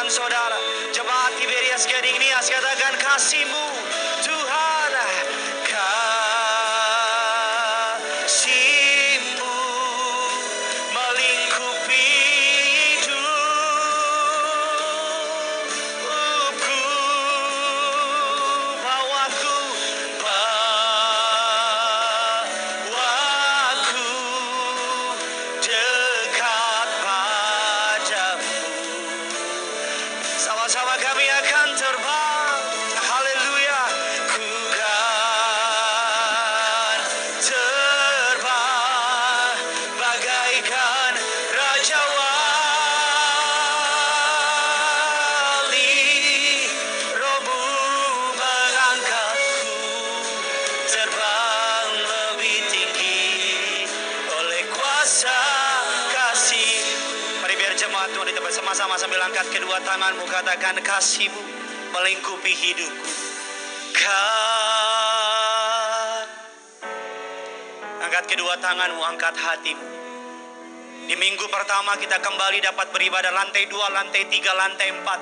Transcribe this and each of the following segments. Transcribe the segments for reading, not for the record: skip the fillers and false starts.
Tuhan saudara. Jemaat Tiberias Gading Nias katakan kasih-Mu Tuhan, kasih-Mu melingkupi hidupku, bawaku dekat padamu. Sama-sama kami akan terbang. Haleluya. Ku kan terbang bagaikan Raja Wali. Rohmu mengangkatku terbang lebih tinggi oleh kuasa kasih. Mari biar jemaat Tuhan di tempat sama-sama sambil angkat kedua tanganmu, katakan kasih-Mu melingkupi hidupku. Angkat kedua tanganmu, angkat hatimu. Di minggu pertama kita kembali dapat beribadah lantai 2, lantai 3, lantai 4.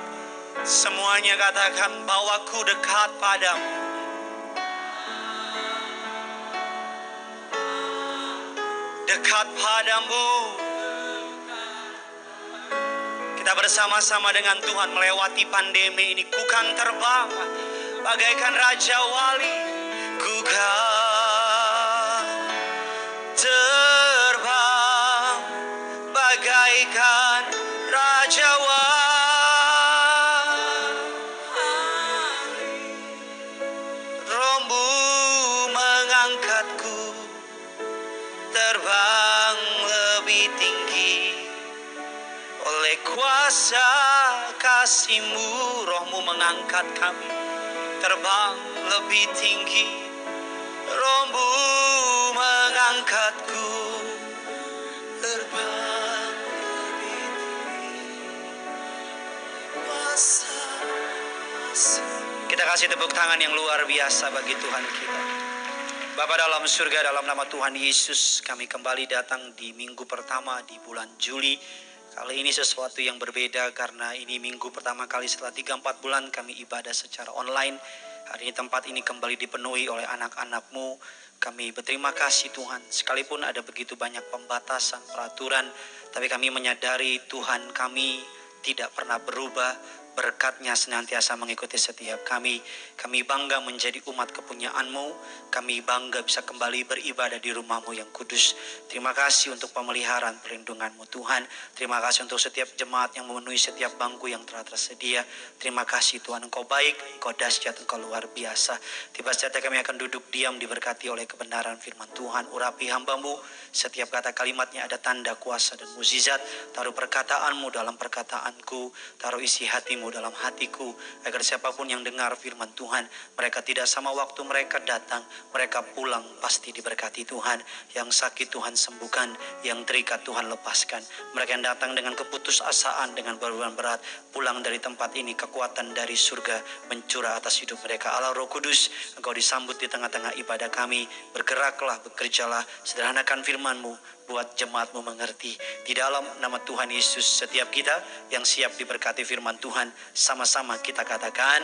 Semuanya katakan bawaku dekat padamu. Dekat padamu. Kita bersama-sama dengan Tuhan melewati pandemi ini. Ku kan terbang bagaikan Raja Wali. Ku kan terbang bagaikan Raja Wali. Rohmu mengangkatku terbang lebih tinggi oleh kuasa kasih-Mu. Rohmu mengangkat kami terbang lebih tinggi. Rohmu mengangkatku terbang lebih tinggi. Kuasa kasih. Kita kasih tepuk tangan yang luar biasa bagi Tuhan kita. Bapa dalam surga, dalam nama Tuhan Yesus, kami kembali datang di minggu pertama di bulan Juli. Kali ini sesuatu yang berbeda karena ini minggu pertama kali setelah 3-4 bulan kami ibadah secara online. Hari ini tempat ini kembali dipenuhi oleh anak-anak-Mu. Kami berterima kasih Tuhan, sekalipun ada begitu banyak pembatasan, peraturan, tapi kami menyadari Tuhan kami tidak pernah berubah. Berkat-Nya senantiasa mengikuti setiap kami. Kami bangga menjadi umat kepunyaan-Mu. Kami bangga bisa kembali beribadah di rumah-Mu yang kudus. Terima kasih untuk pemeliharaan perlindungan-Mu Tuhan. Terima kasih untuk setiap jemaat yang memenuhi setiap bangku yang telah tersedia. Terima kasih Tuhan, Engkau baik, Engkau dahsyat, Engkau luar biasa. Tiba saatnya kami akan duduk diam diberkati oleh kebenaran firman Tuhan. Urapi hamba-Mu, setiap kata kalimatnya ada tanda kuasa dan mukjizat. Taruh perkataan-Mu dalam perkataanku, taruh isi hati-Mu dalam hatiku, agar siapapun yang dengar firman Tuhan, mereka tidak sama waktu mereka datang, mereka pulang pasti diberkati Tuhan. Yang sakit Tuhan sembuhkan, yang terikat Tuhan lepaskan. Mereka yang datang dengan keputusasaan, dengan beban berat, pulang dari tempat ini kekuatan dari surga mencurah atas hidup mereka. Allah Roh Kudus, Engkau disambut di tengah-tengah ibadah kami. Bergeraklah, bekerjalah, sederhanakan firman-Mu, buat jemaat-Mu mengerti. Di dalam nama Tuhan Yesus, setiap kita yang siap diberkati firman Tuhan, sama-sama kita katakan,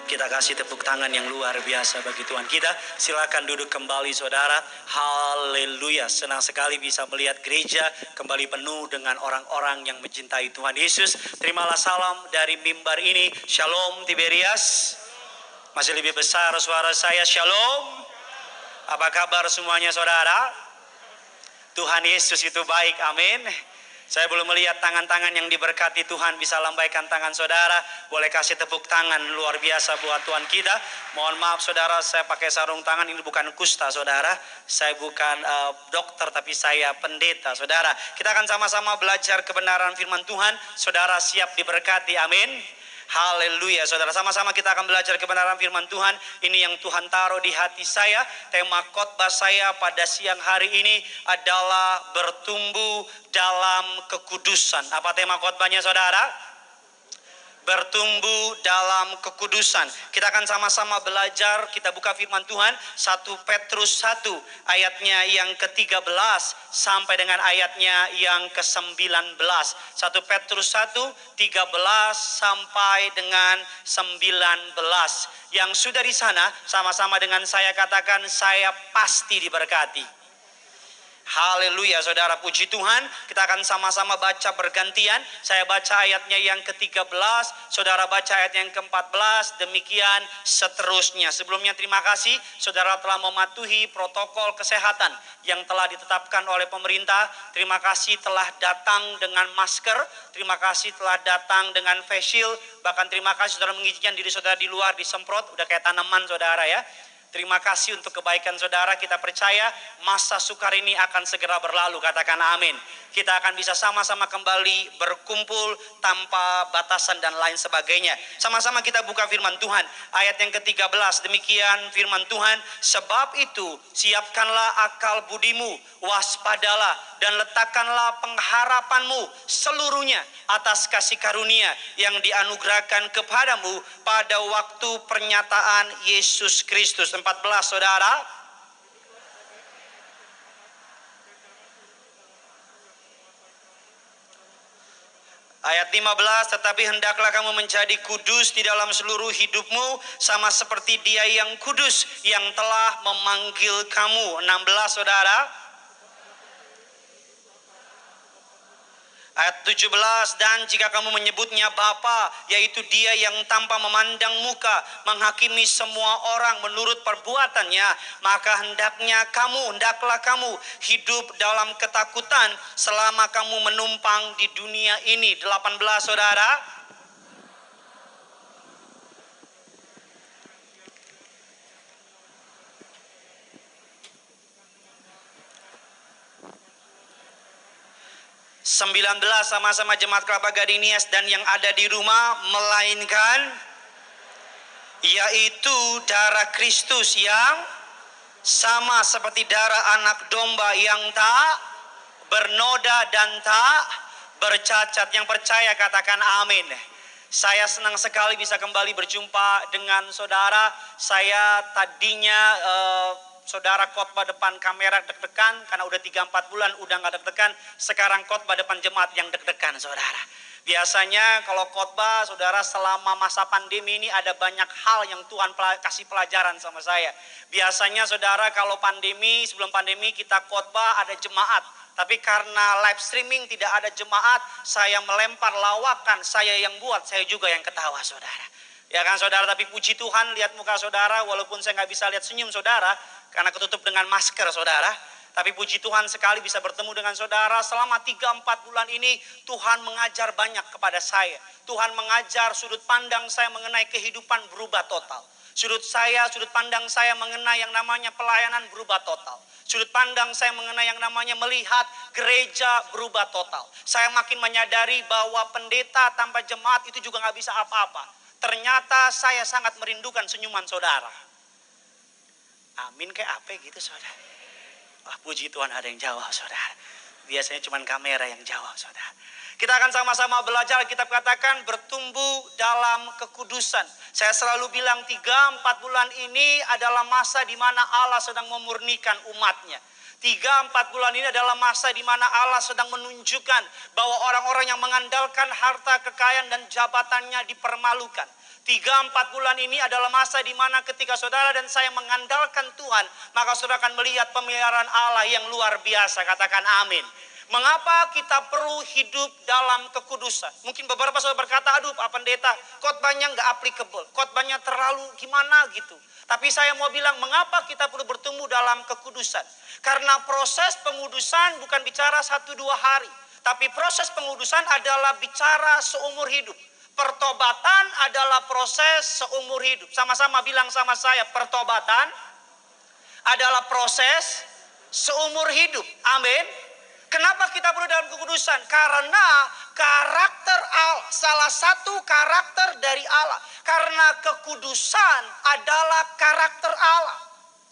kita kasih tepuk tangan yang luar biasa bagi Tuhan kita. Silakan duduk kembali saudara. Haleluya, senang sekali bisa melihat gereja kembali penuh dengan orang-orang yang mencintai Tuhan Yesus. Terimalah salam dari mimbar ini. Shalom Tiberias. Masih lebih besar suara saya, shalom. Apa kabar semuanya saudara? Tuhan Yesus itu baik, amin. Saya belum melihat tangan-tangan yang diberkati Tuhan, bisa lambaikan tangan saudara. Boleh kasih tepuk tangan luar biasa buat Tuhan kita. Mohon maaf saudara, saya pakai sarung tangan, ini bukan kusta saudara. Saya bukan dokter, tapi saya pendeta saudara. Kita akan sama-sama belajar kebenaran firman Tuhan. Saudara siap diberkati, amin. Haleluya saudara, sama-sama kita akan belajar kebenaran firman Tuhan. Ini yang Tuhan taruh di hati saya. Tema khotbah saya pada siang hari ini adalah bertumbuh dalam kekudusan. Apa tema khotbahnya saudara? bertumbuh dalam kekudusan. Kita akan sama-sama belajar, kita buka firman Tuhan 1 Petrus 1 ayatnya yang ke-13 sampai dengan ayatnya yang ke-19. 1 Petrus 1 13 sampai dengan 19. Yang sudah di sana sama-sama dengan saya katakan, saya pasti diberkati. Haleluya, saudara, puji Tuhan. Kita akan sama-sama baca bergantian. Saya baca ayatnya yang ke-13, saudara baca ayat yang ke-14, demikian seterusnya. Sebelumnya terima kasih saudara telah mematuhi protokol kesehatan yang telah ditetapkan oleh pemerintah. Terima kasih telah datang dengan masker, terima kasih telah datang dengan face shield, bahkan terima kasih saudara mengizinkan diri saudara di luar disemprot, udah kayak tanaman saudara ya. Terima kasih untuk kebaikan saudara. Kita percaya masa sukar ini akan segera berlalu. Katakan amin. Kita akan bisa sama-sama kembali berkumpul tanpa batasan dan lain sebagainya. Sama-sama kita buka firman Tuhan. Ayat yang ke-13. Demikian firman Tuhan. Sebab itu siapkanlah akal budimu, waspadalah dan letakkanlah pengharapanmu seluruhnya atas kasih karunia yang dianugerahkan kepadamu pada waktu pernyataan Yesus Kristus. 14 saudara. Ayat 15, tetapi hendaklah kamu menjadi kudus di dalam seluruh hidupmu, sama seperti Dia yang kudus yang telah memanggil kamu. 16 saudara. Ayat 17, dan jika kamu menyebutnya Bapa, yaitu Dia yang tanpa memandang muka menghakimi semua orang menurut perbuatannya, maka hendaklah kamu hidup dalam ketakutan selama kamu menumpang di dunia ini. 18 saudara. (19) sama-sama jemaat Kelapa Gading Nias dan yang ada di rumah, melainkan yaitu darah Kristus yang sama seperti darah anak domba yang tak bernoda dan tak bercacat. Yang percaya katakan amin. Saya senang sekali bisa kembali berjumpa dengan saudara. Saya tadinya saudara khotbah depan kamera deg-degan karena udah 3-4 bulan udah gak deg-degan. Sekarang khotbah depan jemaat yang deg-degan saudara. Biasanya kalau khotbah saudara selama masa pandemi ini ada banyak hal yang Tuhan kasih pelajaran sama saya. Biasanya saudara kalau pandemi, sebelum pandemi kita khotbah ada jemaat. Tapi karena live streaming tidak ada jemaat, saya melempar lawakan, saya yang buat, saya juga yang ketawa saudara. Ya kan saudara, tapi puji Tuhan lihat muka saudara, walaupun saya gak bisa lihat senyum saudara karena ketutup dengan masker saudara. Tapi puji Tuhan sekali bisa bertemu dengan saudara. Selama 3-4 bulan ini Tuhan mengajar banyak kepada saya. Tuhan mengajar sudut pandang saya mengenai kehidupan berubah total. Sudut pandang saya mengenai yang namanya pelayanan berubah total. Sudut pandang saya mengenai yang namanya melihat gereja berubah total. Saya makin menyadari bahwa pendeta tanpa jemaat itu juga gak bisa apa-apa. Ternyata saya sangat merindukan senyuman saudara. Amin kayak apa gitu saudara. Wah, puji Tuhan ada yang jawab saudara. Biasanya cuma kamera yang jawab saudara. Kita akan sama-sama belajar. Kitab katakan bertumbuh dalam kekudusan. Saya selalu bilang 3-4 bulan ini adalah masa di mana Allah sedang memurnikan umatnya. 3-4 bulan ini adalah masa di mana Allah sedang menunjukkan bahwa orang-orang yang mengandalkan harta kekayaan dan jabatannya dipermalukan. 3-4 bulan ini adalah masa di mana ketika saudara dan saya mengandalkan Tuhan, maka saudara akan melihat pemeliharaan Allah yang luar biasa. Katakan amin. Mengapa kita perlu hidup dalam kekudusan? Mungkin beberapa saudara berkata, aduh Pak Pendeta, khotbahnya nggak applicable, khotbahnya terlalu gimana gitu. Tapi saya mau bilang, mengapa kita perlu bertumbuh dalam kekudusan? Karena proses pengudusan bukan bicara 1-2 hari, tapi proses pengudusan adalah bicara seumur hidup. Pertobatan adalah proses seumur hidup. Sama-sama bilang sama saya, pertobatan adalah proses seumur hidup. Amin. Kenapa kita perlu dalam kekudusan? Karena karakter Allah, salah satu karakter dari Allah. Karena kekudusan adalah karakter Allah.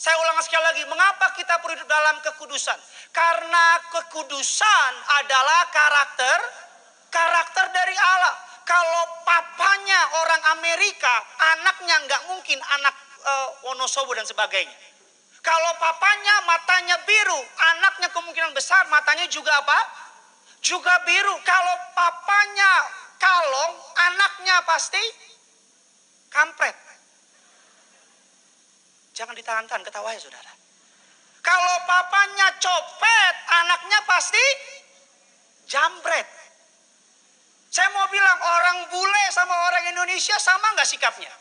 Saya ulang sekali lagi, mengapa kita perlu hidup dalam kekudusan? Karena kekudusan adalah karakter dari Allah. kalau papanya orang Amerika, anaknya nggak mungkin anak Wonosobo dan sebagainya. Kalau papanya matanya biru, anaknya kemungkinan besar matanya juga apa? Juga biru. Kalau papanya kalong, anaknya pasti kampret. Jangan ditahan-tahan, ketawa ya saudara. Kalau papanya copet, anaknya pasti jambret. Saya mau bilang orang bule sama orang Indonesia sama nggak sikapnya?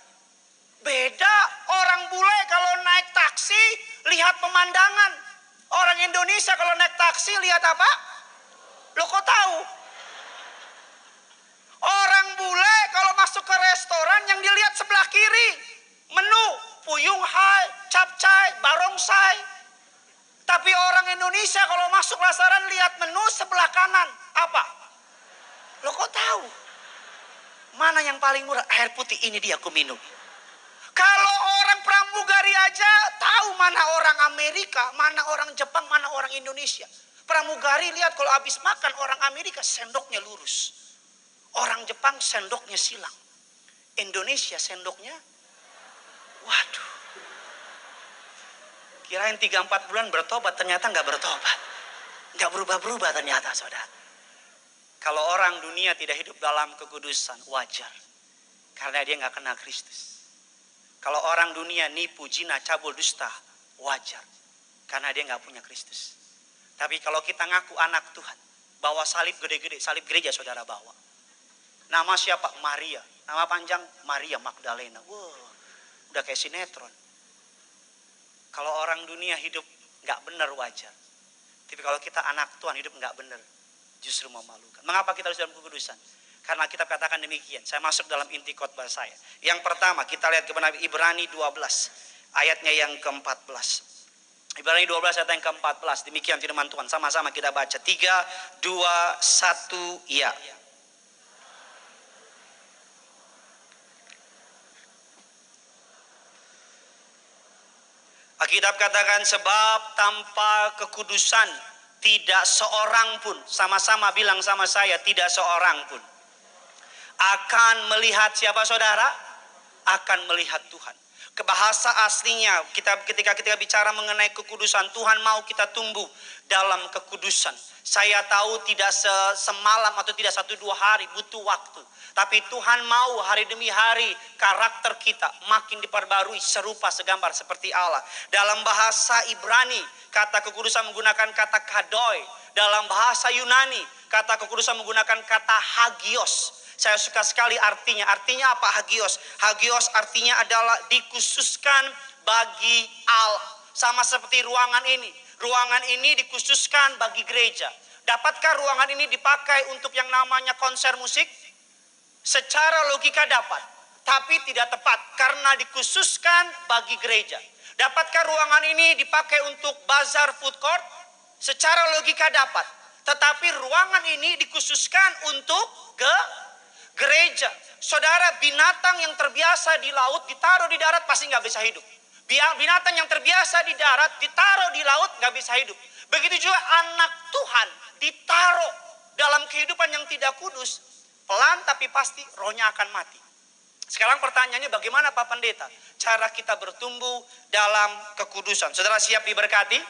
Beda. Orang bule kalau naik taksi lihat pemandangan. Orang Indonesia kalau naik taksi lihat apa? Lo kok tahu? Orang bule kalau masuk ke restoran yang dilihat sebelah kiri menu puyung hai, capcay, barongsai. Tapi orang Indonesia kalau masuk restoran lihat menu sebelah kanan apa? Lo kok tahu? Mana yang paling murah? Air putih ini dia aku minum. Kalau orang pramugari aja tahu mana orang Amerika, mana orang Jepang, mana orang Indonesia. Pramugari lihat kalau habis makan orang Amerika sendoknya lurus. Orang Jepang sendoknya silang. Indonesia sendoknya, waduh. Kirain 3-4 bulan bertobat, ternyata nggak bertobat. Nggak berubah-berubah ternyata saudara. Kalau orang dunia tidak hidup dalam kekudusan, wajar. Karena dia nggak kenal Kristus. Kalau orang dunia nipu, zina, cabul, dusta, wajar. Karena dia nggak punya Kristus. Tapi kalau kita ngaku anak Tuhan, bawa salib gede-gede, salib gereja saudara bawa. Nama siapa? Maria. Nama panjang Maria Magdalena. Wow, udah kayak sinetron. Kalau orang dunia hidup nggak benar wajar. Tapi kalau kita anak Tuhan hidup nggak benar, justru memalukan. Mengapa kita harus dalam kekudusan? Karena kita katakan demikian. Saya masuk dalam inti khotbah saya. Yang pertama kita lihat kepada Ibrani 12 ayatnya yang ke-14. Ibrani 12 ayat yang ke-14. Demikian firman Tuhan. Sama-sama kita baca. 3, 2, 1, ya. Alkitab katakan sebab tanpa kekudusan tidak seorang pun, sama-sama bilang sama saya, tidak seorang pun akan melihat siapa saudara? Akan melihat Tuhan. Kebahasa aslinya ketika kita bicara mengenai kekudusan, Tuhan mau kita tumbuh dalam kekudusan. Saya tahu tidak semalam atau tidak 1-2 hari, butuh waktu. Tapi Tuhan mau hari demi hari karakter kita makin diperbarui serupa segambar seperti Allah. Dalam bahasa Ibrani kata kekudusan menggunakan kata kadoi. Dalam bahasa Yunani kata kekudusan menggunakan kata hagios. Saya suka sekali artinya. Artinya apa hagios? Hagios artinya adalah dikhususkan bagi Allah. Sama seperti ruangan ini. Ruangan ini dikhususkan bagi gereja. Dapatkah ruangan ini dipakai untuk yang namanya konser musik? Secara logika dapat. Tapi tidak tepat karena dikhususkan bagi gereja. Dapatkah ruangan ini dipakai untuk bazar food court? Secara logika dapat. Tetapi ruangan ini dikhususkan untuk gereja. Saudara, binatang yang terbiasa di laut ditaruh di darat pasti nggak bisa hidup. Binatang yang terbiasa di darat ditaruh di laut nggak bisa hidup. Begitu juga anak Tuhan ditaruh dalam kehidupan yang tidak kudus, pelan tapi pasti rohnya akan mati. Sekarang pertanyaannya bagaimana Pak Pendeta cara kita bertumbuh dalam kekudusan? Saudara siap diberkati?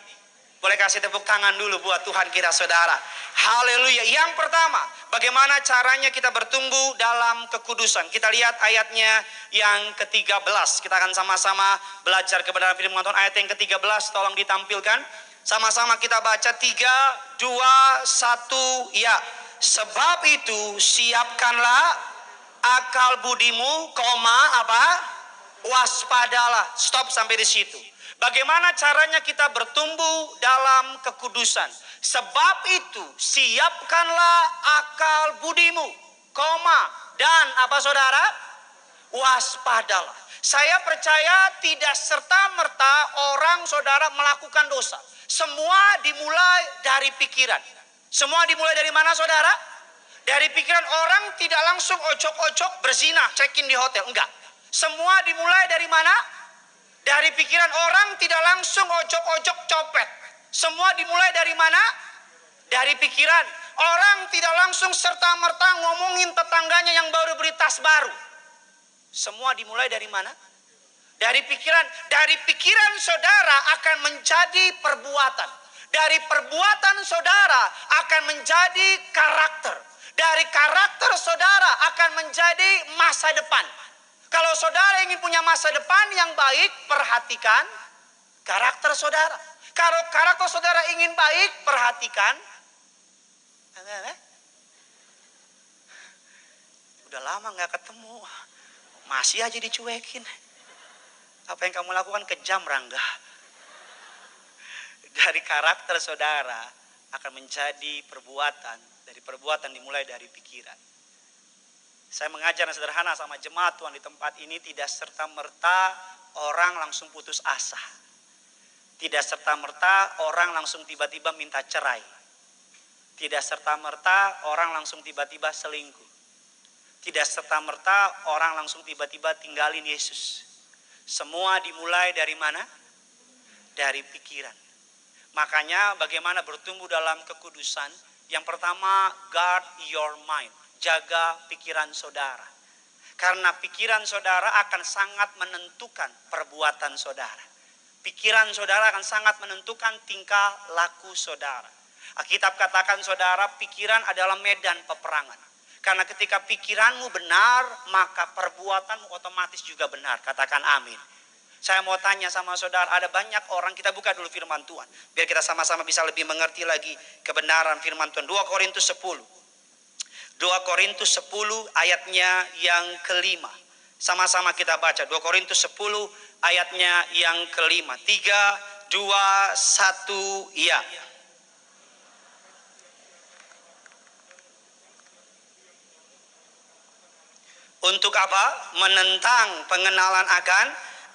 Boleh kasih tepuk tangan dulu buat Tuhan kita saudara. Haleluya. Yang pertama, bagaimana caranya kita bertumbuh dalam kekudusan? Kita lihat ayatnya yang ke-13. Kita akan sama-sama belajar kebenaran firman Tuhan. Ayat yang ke-13 tolong ditampilkan. Sama-sama kita baca 3, 2, 1, ya. Sebab itu siapkanlah akal budimu, apa? Waspadalah. Stop sampai di situ. Bagaimana caranya kita bertumbuh dalam kekudusan? Sebab itu siapkanlah akal budimu, dan apa saudara? Waspadalah. Saya percaya tidak serta-merta orang saudara melakukan dosa. Semua dimulai dari pikiran. Semua dimulai dari mana saudara? Dari pikiran. Orang tidak langsung ojok-ojok berzina, check-in di hotel. Enggak. Semua dimulai dari mana? Dari pikiran. Orang tidak langsung ojok-ojok copet. Semua dimulai dari mana? Dari pikiran. orang tidak langsung serta-merta ngomongin tetangganya yang baru beli tas baru. Semua dimulai dari mana? Dari pikiran. Dari pikiran saudara akan menjadi perbuatan. Dari perbuatan saudara akan menjadi karakter. Dari karakter saudara akan menjadi masa depan. Kalau saudara ingin punya masa depan yang baik, perhatikan karakter saudara. Kalau karakter saudara ingin baik, perhatikan. Udah lama gak ketemu, masih aja dicuekin. Apa yang kamu lakukan kejam, Rangga. Dari karakter saudara akan menjadi perbuatan. Dari perbuatan dimulai dari pikiran. Saya mengajar yang sederhana sama jemaat Tuhan di tempat ini, tidak serta-merta orang langsung putus asa. Tidak serta-merta orang langsung tiba-tiba minta cerai. Tidak serta-merta orang langsung tiba-tiba selingkuh. Tidak serta-merta orang langsung tiba-tiba tinggalin Yesus. Semua dimulai dari mana? Dari pikiran. Makanya bagaimana bertumbuh dalam kekudusan? Yang pertama, guard your mind. Jaga pikiran saudara. Karena pikiran saudara akan sangat menentukan perbuatan saudara. Pikiran saudara akan sangat menentukan tingkah laku saudara. Alkitab katakan saudara, pikiran adalah medan peperangan. Karena ketika pikiranmu benar, maka perbuatanmu otomatis juga benar. Katakan amin. Saya mau tanya sama saudara, ada banyak orang, kita buka dulu firman Tuhan. Biar kita sama-sama bisa lebih mengerti lagi kebenaran firman Tuhan. 2 Korintus 10. 2 Korintus 10 ayatnya yang kelima. Sama-sama kita baca. 2 Korintus 10 ayatnya yang kelima. 3, 2, 1, iya. Untuk apa? Menentang pengenalan akan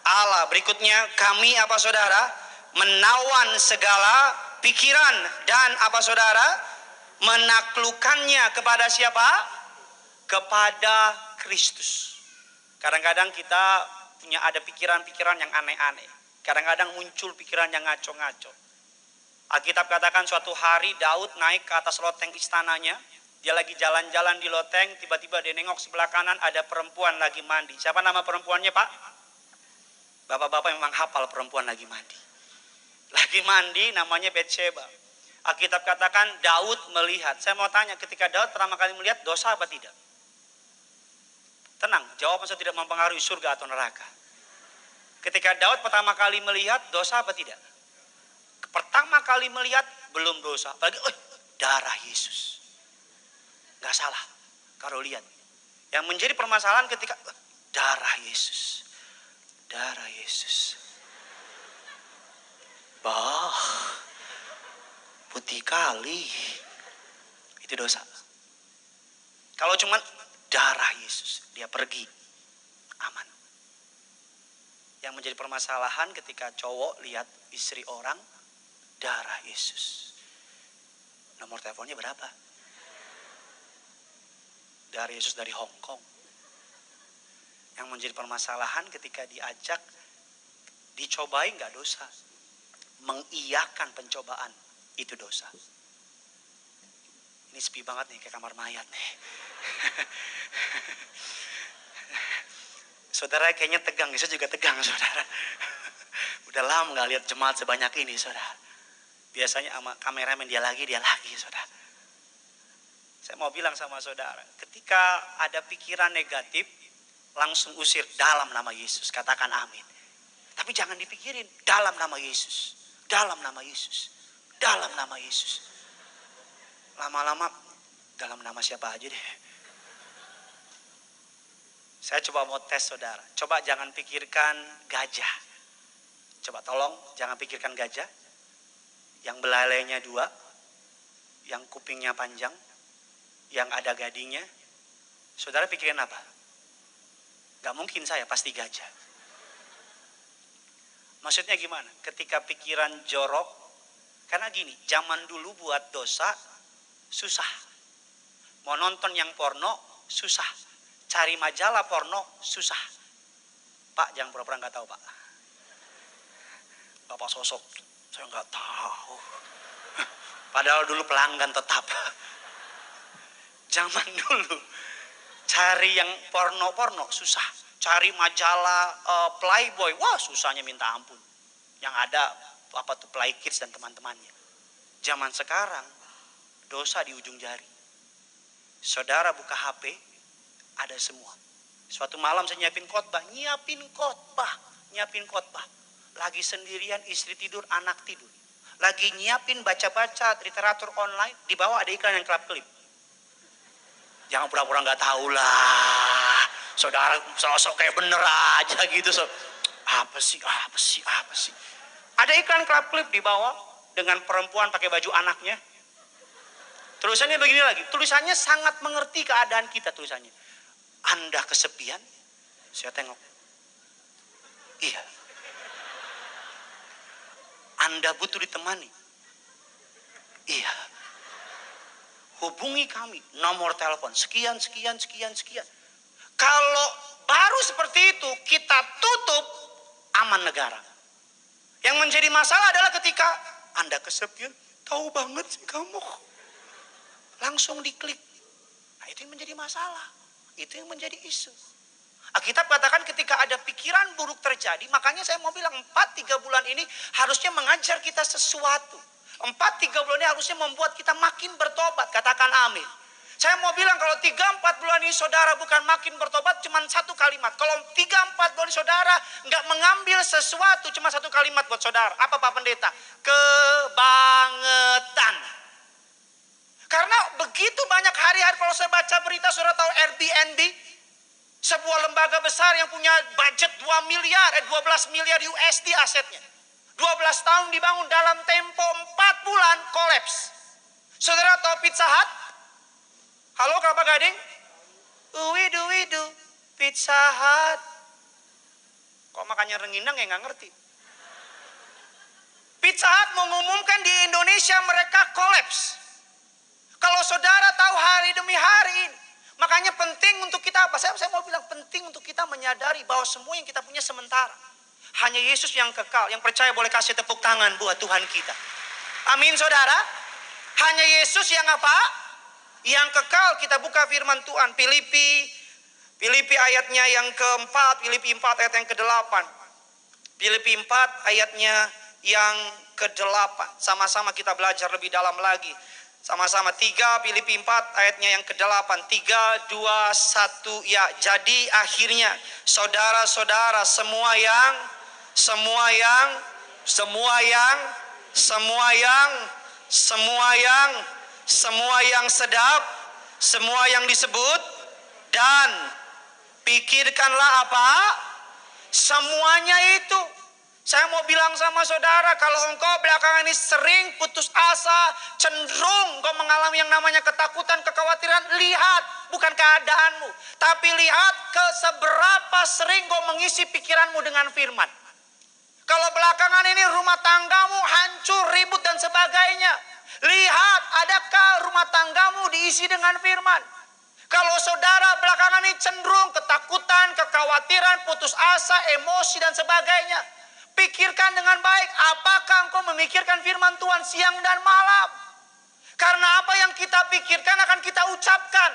Allah. Berikutnya, kami apa saudara? Menawan segala pikiran dan apa saudara? Menaklukkannya kepada siapa? Kepada Kristus. Kadang-kadang kita punya ada pikiran-pikiran yang aneh-aneh. Kadang-kadang muncul pikiran yang ngaco-ngaco. Alkitab katakan suatu hari Daud naik ke atas loteng istananya. Dia lagi jalan-jalan di loteng, tiba-tiba dia nengok sebelah kanan ada perempuan lagi mandi. Siapa nama perempuannya, Pak? Bapak-bapak memang hafal perempuan lagi mandi. Lagi mandi namanya Betsheba. Alkitab katakan Daud melihat. Saya mau tanya, ketika Daud pertama kali melihat, dosa apa tidak? Tenang, jawaban saya tidak mempengaruhi surga atau neraka. Ketika Daud pertama kali melihat, dosa apa tidak? Pertama kali melihat, belum dosa. Apalagi, darah Yesus. Gak salah kalau lihat. Yang menjadi permasalahan ketika darah Yesus. Darah Yesus. Bah, putih kali. Itu dosa. Kalau cuman darah Yesus, dia pergi, aman. Yang menjadi permasalahan ketika cowok lihat istri orang, darah Yesus. Nomor teleponnya berapa? Darah Yesus dari Hong Kong. Yang menjadi permasalahan ketika diajak, dicobain gak dosa. Mengiyakan pencobaan, itu dosa. Ini sepi banget nih, kayak kamar mayat nih. Saudara kayaknya tegang, saya juga tegang saudara. Udah lama gak lihat jemaat sebanyak ini saudara. Biasanya sama kameramen dia lagi saudara. Saya mau bilang sama saudara, ketika ada pikiran negatif, langsung usir dalam nama Yesus. Katakan amin. Tapi jangan dipikirin dalam nama Yesus. Dalam nama Yesus. Dalam nama Yesus. Lama-lama dalam nama siapa aja deh. Saya coba mau tes saudara. Coba jangan pikirkan gajah. Coba tolong jangan pikirkan gajah. Yang belalainya 2. Yang kupingnya panjang. Yang ada gadingnya. Saudara pikirin apa? Gak mungkin saya, pasti gajah. Maksudnya gimana? Ketika pikiran jorok, karena gini, zaman dulu buat dosa susah. Mau nonton yang porno susah. Cari majalah porno susah. Pak, jangan pura-pura gak tahu Pak. Bapak sosok, saya gak tahu. Padahal dulu pelanggan tetap. Zaman dulu cari yang porno susah. Cari majalah Playboy, wah susahnya minta ampun. Yang ada Play Kids dan teman-temannya. Zaman sekarang dosa di ujung jari. Saudara buka HP, ada semua. Suatu malam saya nyiapin khotbah. Lagi sendirian, istri tidur, anak tidur. Lagi nyiapin baca-baca literatur online, di bawah ada iklan yang kelap-kelip. Jangan pura-pura gak tahu lah. Saudara sosok kayak bener aja gitu. Apa sih? Ada iklan kelap-kelip di bawah dengan perempuan pakai baju anaknya. Tulisannya begini lagi. Tulisannya sangat mengerti keadaan kita tulisannya. Anda kesepian? Saya tengok. Iya. Anda butuh ditemani? Iya. Hubungi kami, nomor telepon sekian. Kalau baru seperti itu kita tutup, aman negara. Yang menjadi masalah adalah ketika Anda kesepian, tahu banget sih kamu. Langsung diklik. Nah, itu yang menjadi masalah. Itu yang menjadi isu. Alkitab katakan ketika ada pikiran buruk terjadi, makanya saya mau bilang 4-3 bulan ini harusnya mengajar kita sesuatu. 4-3 bulan ini harusnya membuat kita makin bertobat. Katakan amin. Saya mau bilang kalau 3-4 bulan ini saudara bukan makin bertobat, cuma satu kalimat. Kalau 3-4 bulan saudara nggak mengambil sesuatu, cuma satu kalimat buat saudara. Apa Pak Pendeta? Kebangetan. Karena begitu banyak hari-hari kalau saya baca berita, saudara tahu Airbnb? Sebuah lembaga besar yang punya budget 12 miliar USD asetnya. 12 tahun dibangun, dalam tempo 4 bulan kolaps. Saudara tahu Pizza Hut? Halo Kelapa Gading? Widu, Pizza Hut. Kok makannya rengginang ya nggak ngerti. Pizza Hut mengumumkan di Indonesia mereka kolaps. Kalau saudara tahu hari demi hari ini, makanya penting untuk kita apa? Saya mau bilang penting untuk kita menyadari bahwa semua yang kita punya sementara. Hanya Yesus yang kekal. Yang percaya boleh kasih tepuk tangan buat Tuhan kita. Amin saudara. Hanya Yesus yang apa? Yang kekal. Kita buka firman Tuhan. Filipi ayatnya yang keempat. Filipi 4 ayat yang ke-8. Filipi 4 ayatnya yang ke-8. Sama-sama kita belajar lebih dalam lagi. Sama-sama 3 Filipi 4 ayatnya yang ke-8. 3, 2, 1. Ya, jadi akhirnya saudara-saudara semua yang sedap, semua yang disebut, dan pikirkanlah apa? Semuanya itu. Saya mau bilang sama saudara, kalau engkau belakangan ini sering putus asa, cenderung engkau mengalami yang namanya ketakutan, kekhawatiran, lihat bukan keadaanmu, tapi lihat ke seberapa sering engkau mengisi pikiranmu dengan firman. Kalau belakangan ini rumah tanggamu hancur, ribut dan sebagainya, lihat adakah rumah tanggamu diisi dengan firman. Kalau saudara belakangan ini cenderung ketakutan, kekhawatiran, putus asa, emosi dan sebagainya, pikirkan dengan baik, apakah engkau memikirkan firman Tuhan siang dan malam? Karena apa yang kita pikirkan akan kita ucapkan.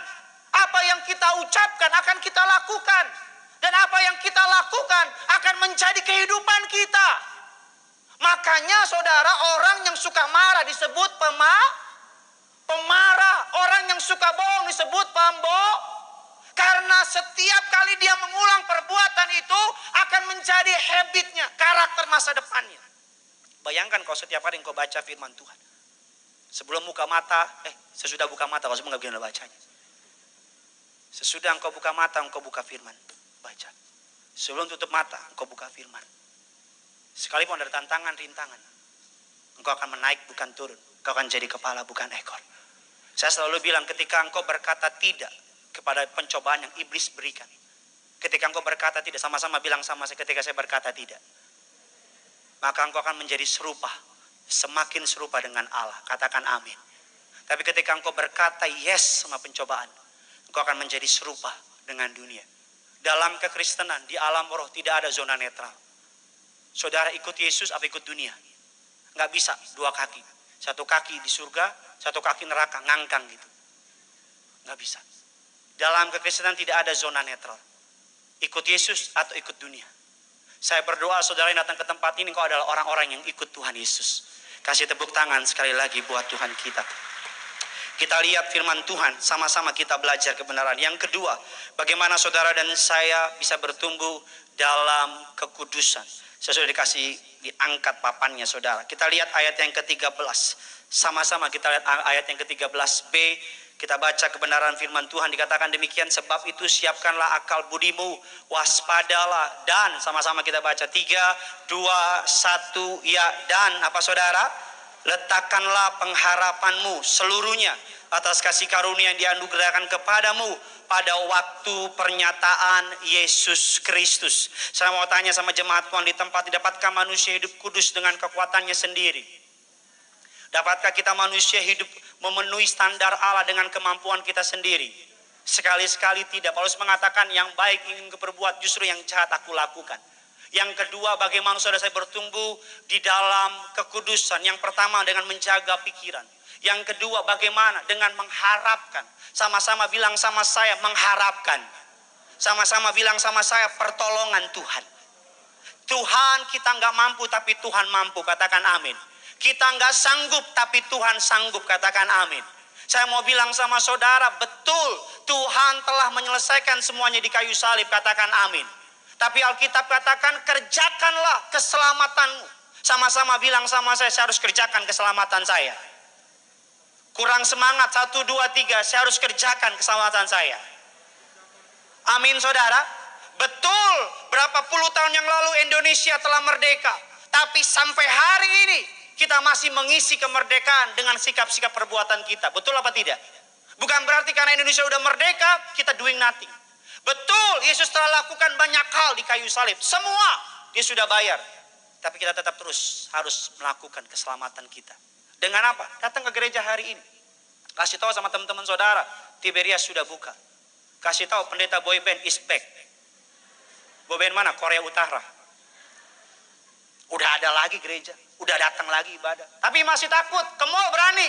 Apa yang kita ucapkan akan kita lakukan. Dan apa yang kita lakukan akan menjadi kehidupan kita. Makanya saudara, orang yang suka marah disebut pemarah. Orang yang suka bohong disebut pembohong. Karena setiap kali dia mengulang perbuatan itu akan menjadi habitnya, karakter masa depannya. Bayangkan kalau setiap hari engkau baca firman Tuhan. Sebelum buka mata, sesudah buka mata, kalau semua nggak bisa bacanya. Sesudah engkau buka mata, engkau buka firman, baca. Sebelum tutup mata, engkau buka firman. Sekalipun ada tantangan, rintangan, engkau akan menaik bukan turun. Engkau akan jadi kepala bukan ekor. Saya selalu bilang ketika engkau berkata tidak kepada pencobaan yang iblis berikan. Ketika engkau berkata tidak, sama-sama bilang sama saya, ketika saya berkata tidak, maka engkau akan menjadi serupa, semakin serupa dengan Allah. Katakan amin. Tapi ketika engkau berkata yes sama pencobaan, engkau akan menjadi serupa dengan dunia. Dalam kekristenan, di alam roh tidak ada zona netral. Saudara ikut Yesus apa ikut dunia? Nggak bisa, dua kaki. Satu kaki di surga, satu kaki neraka, ngangkang gitu. Gak bisa. Dalam kekristenan tidak ada zona netral. Ikut Yesus atau ikut dunia. Saya berdoa saudara yang datang ke tempat ini, kau adalah orang-orang yang ikut Tuhan Yesus. Kasih tepuk tangan sekali lagi buat Tuhan kita. Kita lihat firman Tuhan, sama-sama kita belajar kebenaran. Yang kedua, bagaimana saudara dan saya bisa bertumbuh dalam kekudusan. Saya sudah dikasih diangkat papannya saudara. Kita lihat ayat yang ke-13. Sama-sama kita lihat ayat yang ke-13b. Kita baca kebenaran firman Tuhan, dikatakan demikian, sebab itu siapkanlah akal budimu, waspadalah, dan sama-sama kita baca 3, 2, 1, ya, dan apa saudara? Letakkanlah pengharapanmu seluruhnya atas kasih karunia yang dianugerahkan kepadamu pada waktu pernyataan Yesus Kristus. Saya mau tanya sama jemaat Tuhan di tempat, dapatkah manusia hidup kudus dengan kekuatannya sendiri? Dapatkah kita manusia hidup memenuhi standar Allah dengan kemampuan kita sendiri? Sekali-sekali tidak. Paulus mengatakan yang baik ingin kuperbuat, justru yang jahat aku lakukan. Yang kedua, bagaimana saudara saya bertumbuh di dalam kekudusan? Yang pertama dengan menjaga pikiran. Yang kedua bagaimana? Dengan mengharapkan. Sama-sama bilang sama saya, mengharapkan. Sama-sama bilang sama saya, pertolongan Tuhan. Tuhan, kita nggak mampu tapi Tuhan mampu, katakan amin. Kita nggak sanggup tapi Tuhan sanggup, katakan amin. Saya mau bilang sama saudara, betul Tuhan telah menyelesaikan semuanya di kayu salib, katakan amin. Tapi Alkitab katakan kerjakanlah keselamatanmu. Sama-sama bilang sama saya harus kerjakan keselamatan saya. Kurang semangat, 1, 2, 3, saya harus kerjakan keselamatan saya. Amin saudara. Betul, berapa puluh tahun yang lalu Indonesia telah merdeka. Tapi sampai hari ini kita masih mengisi kemerdekaan dengan sikap-sikap perbuatan kita. Betul apa tidak? Bukan berarti karena Indonesia udah merdeka, kita doing nothing. Betul, Yesus telah lakukan banyak hal di kayu salib. Semua dia sudah bayar. Tapi kita tetap terus harus melakukan keselamatan kita. Dengan apa? Datang ke gereja hari ini. Kasih tahu sama teman-teman saudara, Tiberias sudah buka. Kasih tahu pendeta boyband is back. Boyband mana? Korea Utara. Udah ada lagi gereja. Udah datang lagi ibadah. Tapi masih takut, ke mall berani.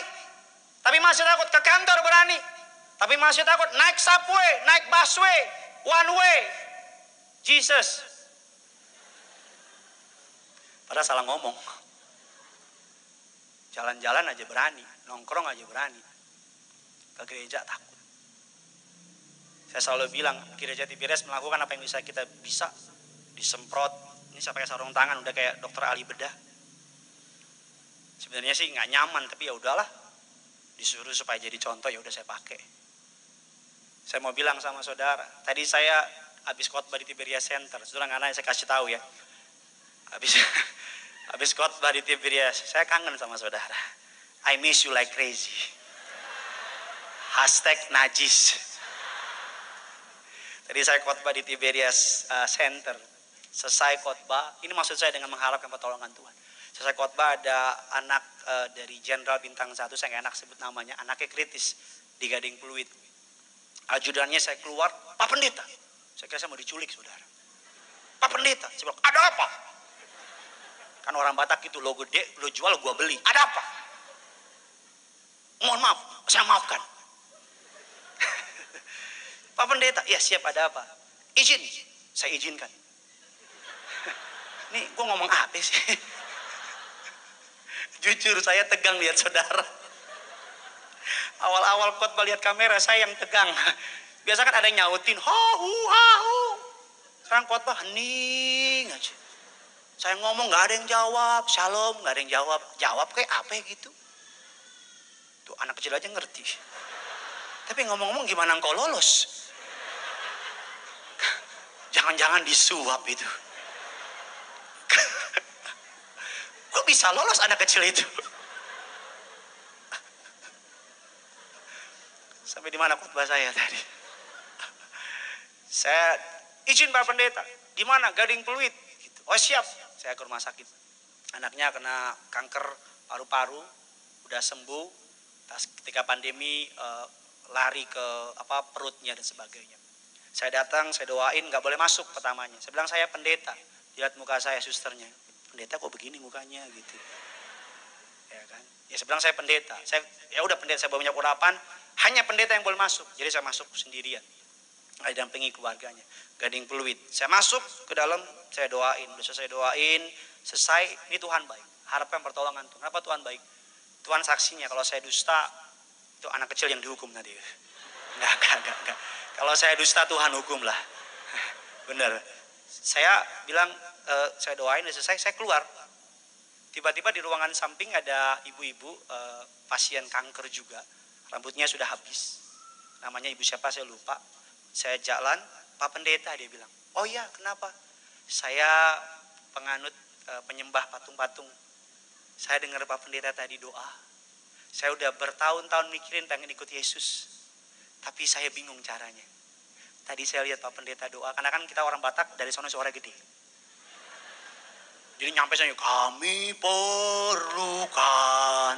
Tapi masih takut, ke kantor berani. Tapi masih takut, naik subway, naik busway, one way. Jesus. Padahal salah ngomong. Jalan-jalan aja berani, nongkrong aja berani. Ke gereja takut. Saya selalu bilang, gereja Tiberias melakukan apa yang bisa kita bisa. Disemprot, ini saya pakai sarung tangan, udah kayak dokter ahli bedah. Sebenarnya sih nggak nyaman, tapi ya udahlah. Disuruh supaya jadi contoh, ya udah saya pakai. Saya mau bilang sama saudara, tadi saya habis khotbah di Tiberias Center. Saudara nggak nanya, saya kasih tahu ya. Habis khotbah di Tiberias, saya kangen sama saudara. I miss you like crazy. #najis. Tadi saya khotbah di Tiberias Center. Selesai khotbah, ini maksud saya dengan mengharapkan pertolongan Tuhan. Selesai khotbah ada anak dari Jenderal Bintang 1, saya nggak enak sebut namanya, anaknya kritis di Gading Pluit. Ajudannya saya keluar, Pak Pendeta. Saya kira saya mau diculik saudara. Pak Pendeta, saya bilang, ada apa? Kan orang Batak itu, lo gede, lo jual, gua beli. Ada apa? Mohon maaf, saya maafkan. Pak Pendeta, ya siap, ada apa? Izin, saya izinkan. Nih, gua ngomong apa sih? Jujur saya tegang lihat saudara. Awal-awal khotbah lihat kamera saya yang tegang. Biasa kan ada yang nyautin, hahu, hahu. Sekarang khotbah hening aja. Saya ngomong nggak ada yang jawab, shalom nggak ada yang jawab. Jawab kayak apa gitu? Tuh anak kecil aja ngerti. Tapi ngomong-ngomong gimana engkau lolos? Jangan-jangan disuap itu. Kok bisa lolos anak kecil itu? Sampai di mana khotbah saya tadi? Saya izin Pak Pendeta. Di mana? Gading Pluit. Gitu. Oh siap. Saya ke rumah sakit. Anaknya kena kanker paru-paru, udah sembuh. Ketika pandemi lari ke perutnya dan sebagainya. Saya datang, saya doain, nggak boleh masuk pertamanya. Saya bilang saya pendeta. Lihat muka saya, susternya. Pendeta kok begini mukanya gitu. Ya kan? Ya saya bilang saya pendeta. Ya udah pendeta, saya bawa minyak urapan. Hanya pendeta yang boleh masuk. Jadi saya masuk sendirian. Nggak didampingi keluarganya. Gading peluit. Saya masuk ke dalam, saya doain. Bisa saya doain, selesai. Ini Tuhan baik. Harapan pertolongan Tuhan. Kenapa Tuhan baik? Tuhan saksinya kalau saya dusta, itu anak kecil yang dihukum nanti. Enggak. Kalau saya dusta Tuhan hukum lah. Benar. Saya bilang, saya doain, selesai, saya keluar. Tiba-tiba di ruangan samping ada ibu-ibu pasien kanker juga. Rambutnya sudah habis. Namanya ibu siapa saya lupa. Saya jalan, Pak Pendeta dia bilang. Oh iya, kenapa? Saya penganut penyembah patung-patung. Saya dengar Pak Pendeta tadi doa. Saya udah bertahun-tahun mikirin pengen ikut Yesus. Tapi saya bingung caranya. Tadi saya lihat Pak Pendeta doa. Karena kan kita orang Batak dari sono suara gede. Jadi nyampe saya, kami perlukan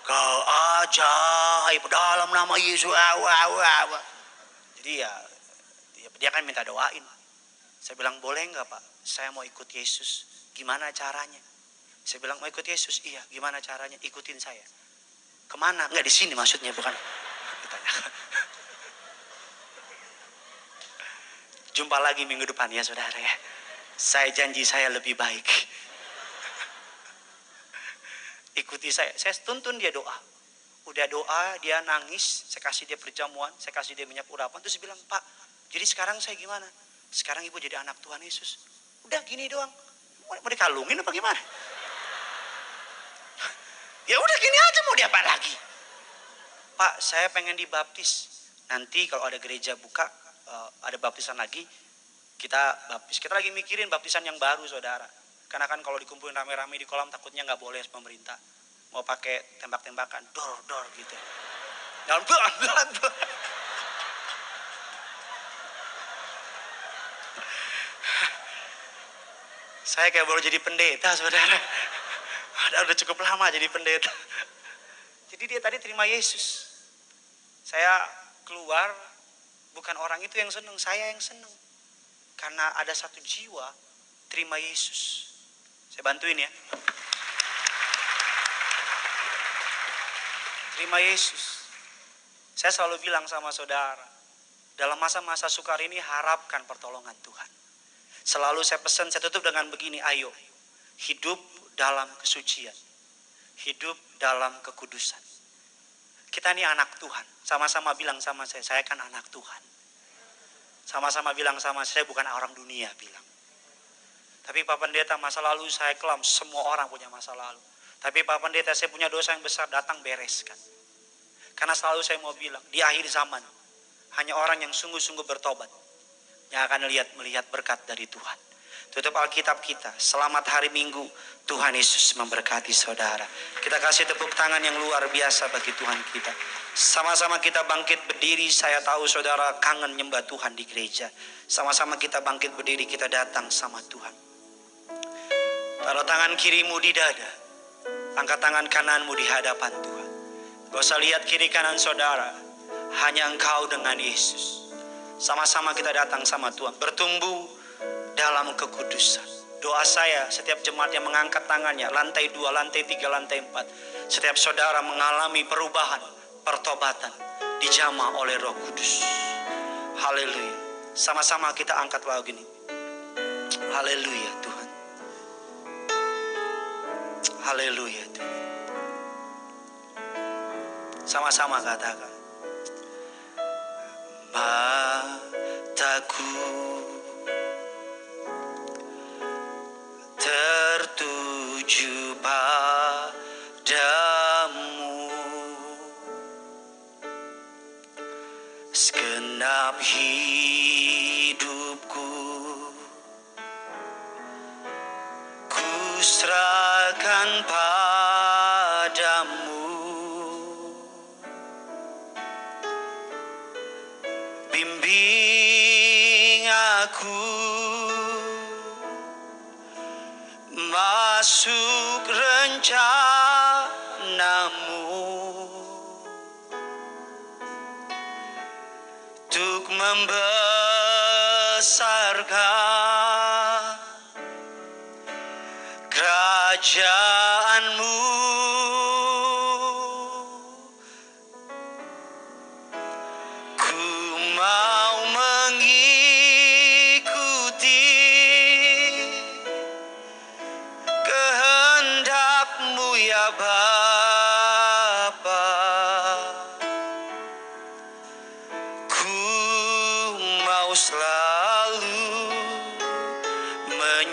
keajaib dalam nama Yesus. Jadi ya dia kan minta doain. Saya bilang, boleh nggak Pak? Saya mau ikut Yesus. Gimana caranya? Saya bilang, mau ikut Yesus? Iya, gimana caranya? Ikutin saya. Kemana? Nggak di sini maksudnya, bukan? Ditanya. Jumpa lagi minggu depan ya saudara ya. Saya janji saya lebih baik. Ikuti saya tuntun dia doa. Udah doa, dia nangis, saya kasih dia perjamuan, saya kasih dia minyak urapan. Terus dia bilang, Pak, jadi sekarang saya gimana? Sekarang ibu jadi anak Tuhan Yesus. Udah gini doang. Mau dikalungin apa gimana? Ya udah gini aja, mau diapa lagi? Pak, saya pengen dibaptis. Nanti kalau ada gereja buka, ada baptisan lagi, kita baptis. Kita lagi mikirin baptisan yang baru saudara. Karena kan kalau dikumpulin rame-rame di kolam takutnya nggak boleh pemerintah. Mau pakai tembak-tembakan, dor gitu. Dan saya kayak baru jadi pendeta saudara. Udah cukup lama jadi pendeta. Jadi dia tadi terima Yesus. Saya keluar, bukan orang itu yang senang, saya yang senang. Karena ada satu jiwa terima Yesus. Saya bantuin ya. Terima Yesus. Saya selalu bilang sama saudara, dalam masa-masa sukar ini harapkan pertolongan Tuhan. Selalu saya pesan, saya tutup dengan begini, ayo hidup dalam kesucian. Hidup dalam kekudusan. Kita ini anak Tuhan. Sama-sama bilang sama saya kan anak Tuhan. Sama-sama bilang sama saya bukan orang dunia bilang. Tapi Pak Pendeta masa lalu saya kelam, semua orang punya masa lalu. Tapi Pak Pendeta saya punya dosa yang besar, datang bereskan. Karena selalu saya mau bilang, di akhir zaman, hanya orang yang sungguh-sungguh bertobat, yang akan melihat berkat dari Tuhan. Tutup Alkitab kita, selamat hari Minggu, Tuhan Yesus memberkati saudara. Kita kasih tepuk tangan yang luar biasa bagi Tuhan kita. Sama-sama kita bangkit berdiri, saya tahu saudara kangen nyembah Tuhan di gereja. Sama-sama kita bangkit berdiri, kita datang sama Tuhan. Taruh tangan kirimu di dada, angkat tangan kananmu di hadapan Tuhan. Gak usah lihat kiri kanan saudara, hanya engkau dengan Yesus. Sama-sama kita datang sama Tuhan, bertumbuh dalam kekudusan. Doa saya, setiap jemaat yang mengangkat tangannya, lantai 2, lantai 3, lantai 4, setiap saudara mengalami perubahan, pertobatan, dijamah oleh Roh Kudus. Haleluya. Sama-sama kita angkat lagu ini. Haleluya Tuhan. Haleluya Tuhan. Sama-sama katakan. Mataku tertuju padamu, segenap hidupku ku serahkan padamu. Bimbing aku masuk rencanamu, untuk membesarkan kerajaanmu.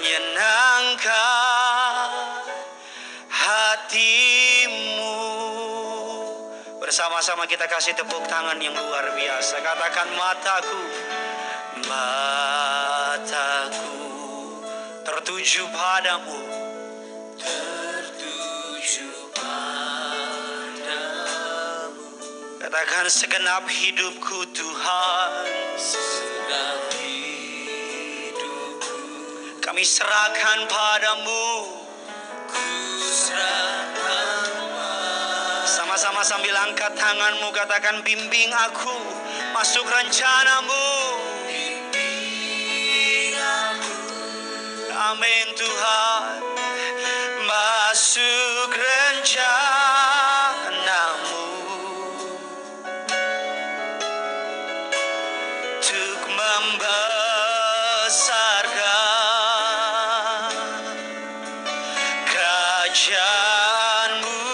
menyenangkan hatimu. Bersama-sama kita kasih tepuk tangan yang luar biasa. Katakan, mataku tertuju padamu, katakan, segenap hidupku Tuhan, kami serahkan padamu. Sama-sama sambil angkat tanganmu, katakan, bimbing aku masuk rencanamu. Amin Tuhan, masuk rencanamu untuk membesarkan kerajaanmu.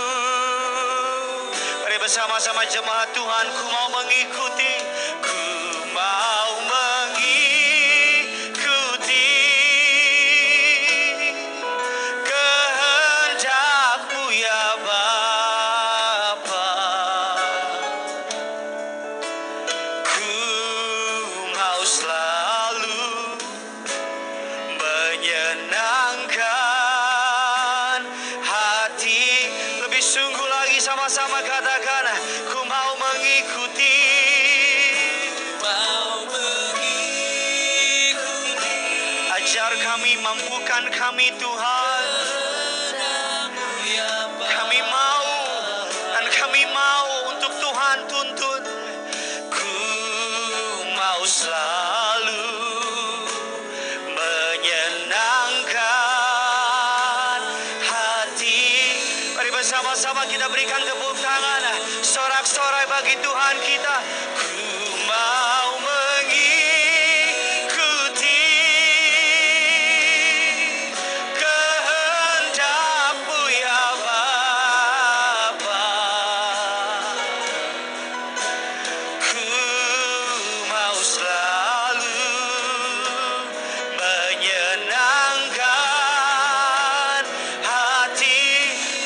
Mari bersama-sama jemaat Tuhan, ku mau mengikuti, ku mau mengikuti kehendak-Mu ya Bapa. Ku mau selalu menyenangkan hati. Lebih sungguh lagi, sama-sama katakan, ku mau mengikuti. Ajar kami, mampukan kami Tuhan. Kami mau, dan kami mau untuk Tuhan tuntun. Ku mau selalu menyenangkan hati. Mari bersama-sama kita berikan tepuk tangan, sorak-sorai bagi Tuhan kita. Ku mau mengikuti kehendak-Mu ya Bapa. Ku mau selalu menyenangkan hati.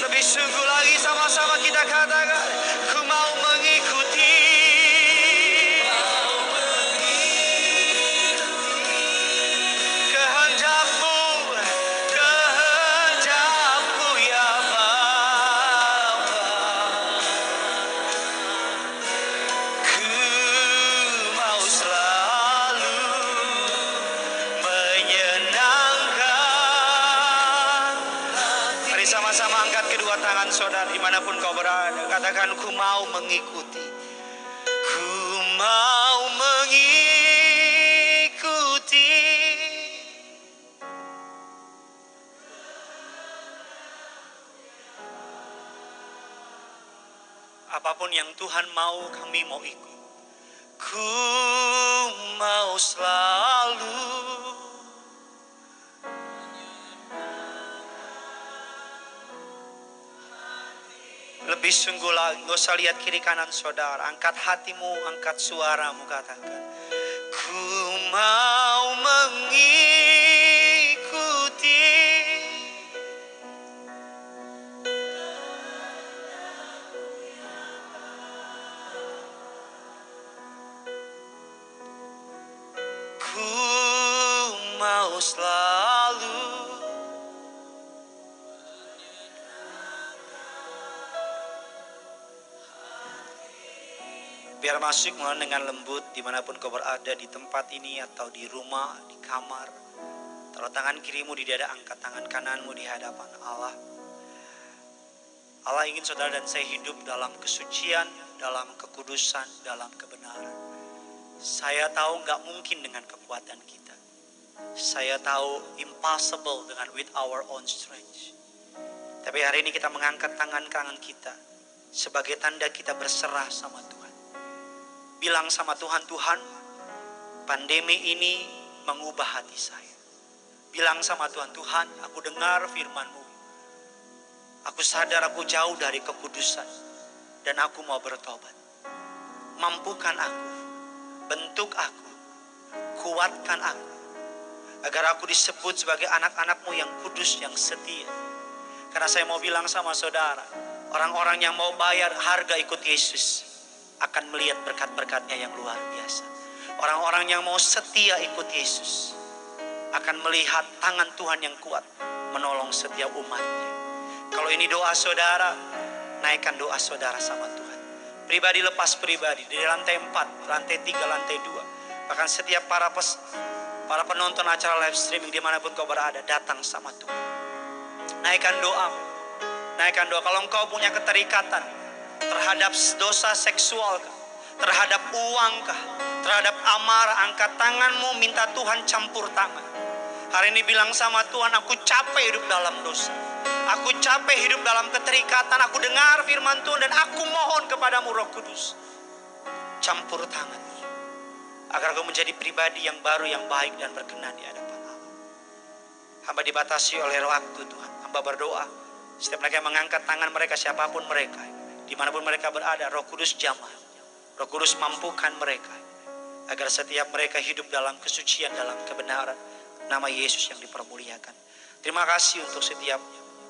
Lebih sungguh lagi, sama-sama kita katakan, ku mau mengikuti kehendak-Mu, kehendak-Mu ya Bapa. Ku mau selalu menyenangkan. Mari sama-sama angkat kedua tangan saudara dimanapun kau berada. Katakan, ku mau mengikuti. Ku mau mengikuti. Apapun yang Tuhan mau, kami mau ikut. Ku mau selalu lebih sungguh lagi. Gak usah lihat kiri kanan saudara. Angkat hatimu, angkat suaramu, katakan, ku mau mengikuti. Ku mau selalu biar masuk mulai dengan lembut dimanapun kau berada, di tempat ini atau di rumah, di kamar. Taruh tangan kirimu di dada, angkat tangan kananmu di hadapan Allah. Allah ingin saudara dan saya hidup dalam kesucian, dalam kekudusan, dalam kebenaran. Saya tahu gak mungkin dengan kekuatan kita. Saya tahu impossible dengan with our own strength. Tapi hari ini kita mengangkat tangan-tangan kita sebagai tanda kita berserah sama Tuhan. Bilang sama Tuhan, Tuhan, pandemi ini mengubah hati saya. Bilang sama Tuhan, Tuhan, aku dengar firman-Mu. Aku sadar aku jauh dari kekudusan. Dan aku mau bertobat. Mampukan aku, bentuk aku, kuatkan aku. Agar aku disebut sebagai anak-anak-Mu yang kudus, yang setia. Karena saya mau bilang sama saudara, orang-orang yang mau bayar harga ikut Yesus akan melihat berkat-berkatnya yang luar biasa. Orang-orang yang mau setia ikut Yesus akan melihat tangan Tuhan yang kuat menolong setiap umatnya. Kalau ini doa saudara, naikkan doa saudara sama Tuhan. Pribadi lepas pribadi, di lantai 4, lantai 3, lantai 2. Bahkan setiap para penonton acara live streaming dimanapun kau berada, datang sama Tuhan. Naikkan doa. Naikkan doa. Kalau engkau punya keterikatan terhadap dosa seksual, terhadap uang, terhadap amarah, angkat tanganmu, minta Tuhan campur tangan. Hari ini bilang sama Tuhan, aku capek hidup dalam dosa. Aku capek hidup dalam keterikatan. Aku dengar firman Tuhan dan aku mohon kepadamu Roh Kudus. Campur tangan. Agar kau menjadi pribadi yang baru, yang baik dan berkenan di hadapan Allah. Hamba dibatasi oleh waktu Tuhan. Hamba berdoa. Setiap mereka yang mengangkat tangan mereka, siapapun mereka, dimanapun mereka berada, Roh Kudus jamah. Roh Kudus mampukan mereka. Agar setiap mereka hidup dalam kesucian, dalam kebenaran. Nama Yesus yang dipermuliakan. Terima kasih untuk setiap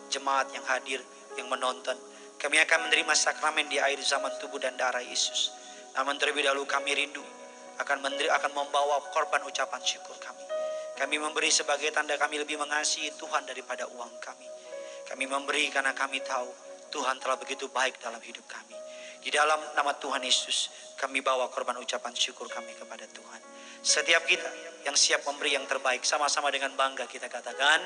jemaat yang hadir, yang menonton. Kami akan menerima sakramen di air zaman tubuh dan darah Yesus. Namun terlebih dahulu kami rindu akan membawa korban ucapan syukur kami. Kami memberi sebagai tanda kami lebih mengasihi Tuhan daripada uang kami. Kami memberi karena kami tahu Tuhan telah begitu baik dalam hidup kami. Di dalam nama Tuhan Yesus, kami bawa korban ucapan syukur kami kepada Tuhan. Setiap kita yang siap memberi yang terbaik, sama-sama dengan bangga kita katakan,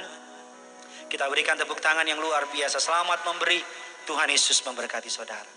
kita berikan tepuk tangan yang luar biasa. Selamat memberi, Tuhan Yesus memberkati saudara.